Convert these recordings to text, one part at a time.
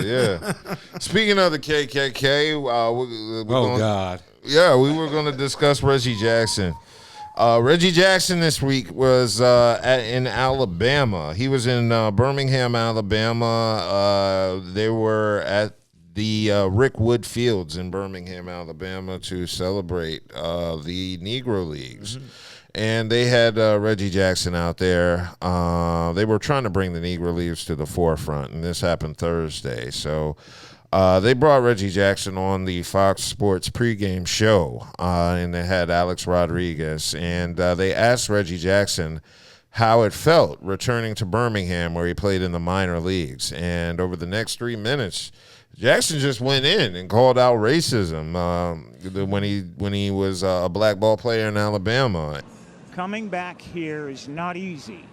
Yeah. Speaking of the KKK, God. Yeah, we were going to discuss Reggie Jackson. Reggie Jackson this week was in Alabama. He was in Birmingham, Alabama. They were at the Rick Wood Fields in Birmingham, Alabama to celebrate the Negro Leagues. Mm-hmm. And they had Reggie Jackson out there. They were trying to bring the Negro Leagues to the forefront, and this happened Thursday. So they brought Reggie Jackson on the Fox Sports pregame show, and they had Alex Rodriguez. And they asked Reggie Jackson how it felt returning to Birmingham, where he played in the minor leagues. And over the next 3 minutes, Jackson just went in and called out racism when he was a black ball player in Alabama. Coming back here is not easy.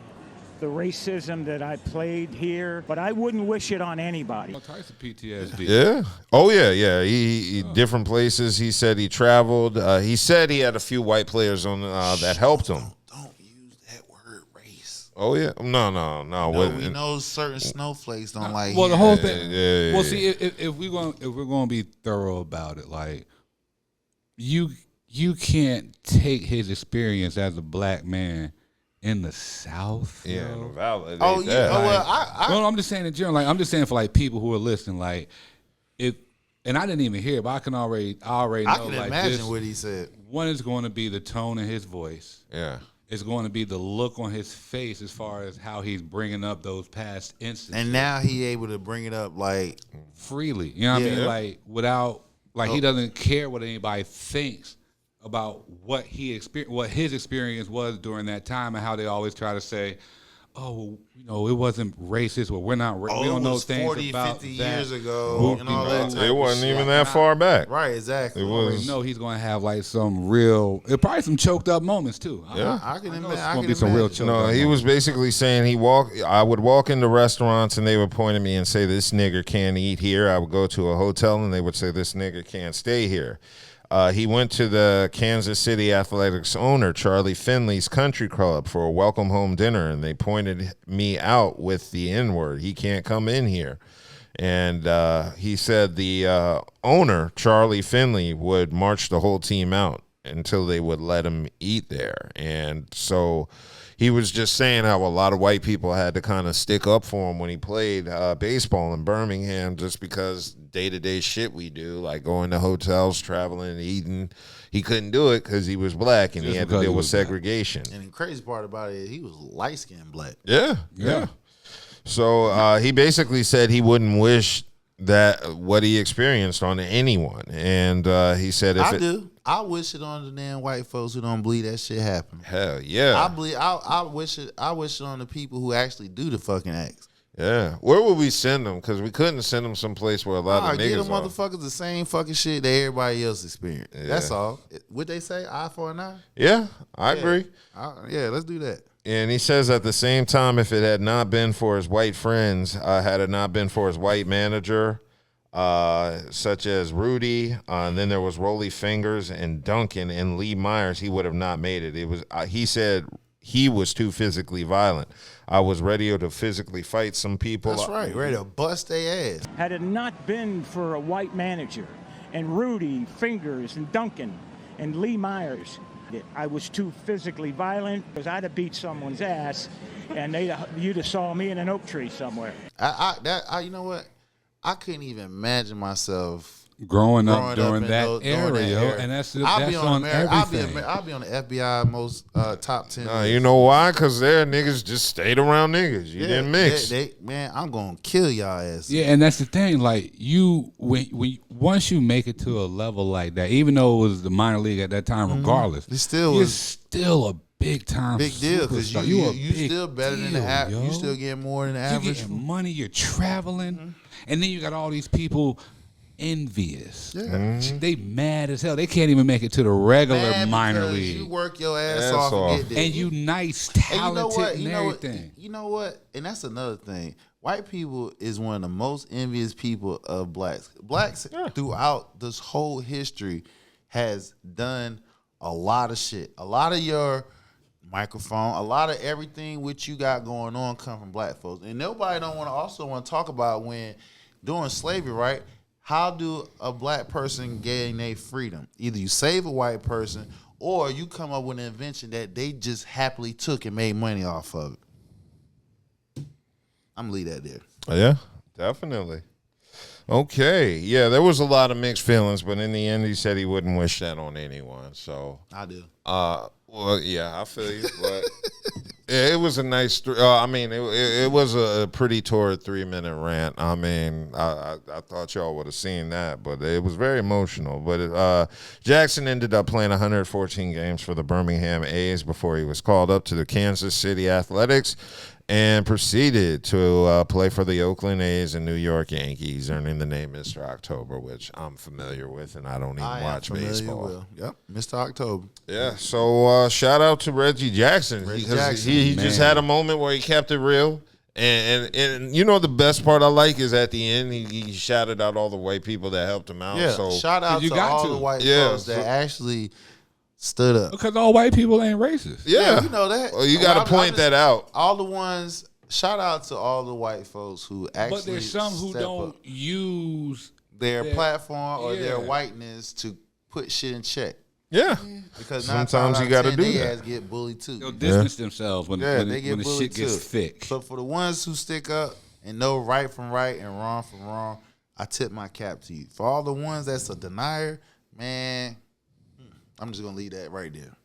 The racism that I played here, but I wouldn't wish it on anybody. All types of PTSD. Yeah. Oh, yeah. He different places. He said he traveled. He said he had a few white players on that helped him. Don't use that word race. Oh, yeah. No. We know certain snowflakes don't like. Well, the whole thing. Yeah. Well, see, if we're going to be thorough about it, like you can't take his experience as a black man in the South. Yeah, in the Valley. Oh, yeah. No, I'm just saying in general. Like, I'm just saying for like people who are listening, like and I didn't even hear it, but I already know. I can like, imagine what he said. One is going to be the tone in his voice. Yeah. It's going to be the look on his face as far as how he's bringing up those past instances. And now he able to bring it up like freely. You know what I mean? Like without, like he doesn't care what anybody thinks about what his experience was during that time, and how they always try to say, "Oh, it wasn't racist," or "We're not. We don't know things 40, about 50 that." years ago, and all that. It wasn't even that far back. Right, exactly. It was. No, he's going to have like some real, probably some choked up moments too. Yeah, I can imagine. It's going to be some real choked up. No, he was basically saying I would walk into restaurants and they would point at me and say, "This nigger can't eat here." I would go to a hotel and they would say, "This nigger can't stay here." He went to the Kansas City Athletics owner, Charlie Finley's country club, for a welcome home dinner, and they pointed me out with the N-word. He can't come in here. And he said the owner, Charlie Finley, would march the whole team out until they would let him eat there. And so he was just saying how a lot of white people had to kind of stick up for him when he played baseball in Birmingham, just because day-to-day shit we do, like going to hotels, traveling, and eating. He couldn't do it because he was black and he had to deal with segregation. And the crazy part about it is he was light-skinned black. Yeah. So he basically said he wouldn't wish that what he experienced on anyone. And he said I wish it on the damn white folks who don't believe that shit happened. Hell yeah. I wish it on the people who actually do the fucking acts. Yeah. Where would we send them? Because we couldn't send them someplace where a lot of niggas get them motherfuckers the same fucking shit that everybody else experienced. Yeah. That's all. Would they say eye for an eye? Yeah, I agree. Let's do that. And he says at the same time, if it had not been for his white friends, had it not been for his white manager, such as Rudy, and then there was Rollie Fingers and Duncan and Lee Myers, he would have not made it. It was he said he was too physically violent. I was ready to physically fight some people. That's right, ready to bust their ass. Had it not been for a white manager and Rudy, Fingers, and Duncan, and Lee Myers, I was too physically violent because I'd have beat someone's ass, and you'd have saw me in an oak tree somewhere. You know what? I couldn't even imagine myself growing up during that era, and that's on everything. I'll be on the FBI most top 10. You know why? Because their niggas just stayed around niggas. You didn't mix. Man, I'm gonna kill y'all ass. Yeah, and that's the thing. Like once you make it to a level like that, even though it was the minor league at that time, regardless, it's still a big time big deal because you still better than the average. You still get more than the average. You're getting money. You're traveling, and then you got all these people envious. Yeah. They mad as hell. They can't even make it to the regular minor league. You work your ass off and get there. And you nice, talented, and everything. You know what? And that's another thing. White people is one of the most envious people of blacks. Blacks throughout this whole history has done a lot of shit. A lot of your microphone, a lot of everything which you got going on come from black folks. And nobody don't want to talk about when during slavery, right? How do a black person gain their freedom? Either you save a white person or you come up with an invention that they just happily took and made money off of it. I'm going to leave that there. Yeah, definitely. Okay. Yeah, there was a lot of mixed feelings, but in the end, he said he wouldn't wish that on anyone. So I do. Well, yeah, I feel you, but it was a nice. It was a pretty torrid 3-minute rant. I mean, I thought y'all would have seen that, but it was very emotional. But Jackson ended up playing 114 games for the Birmingham A's before he was called up to the Kansas City Athletics and proceeded to play for the Oakland A's and New York Yankees, earning the name Mr. October, which I'm familiar with, and I don't even watch baseball. Yep, Mr. October. Yeah, so shout out to Reggie Jackson. He just had a moment where he kept it real. And you know the best part I like is at the end he shouted out all the white people that helped him out. Yeah, so shout out to all the white folks that actually stood up. Because all white people ain't racist. Yeah, you know that. Well, you got to point that out. All the ones. Shout out to all the white folks who actually. But there's some who don't use their platform or their whiteness to put shit in check. Yeah, because sometimes you got to do that. Get bullied too. They'll distance themselves when they get the bullied shit gets thick. So for the ones who stick up and know right from right and wrong from wrong, I tip my cap to you. For all the ones that's a denier, man, I'm just gonna leave that right there.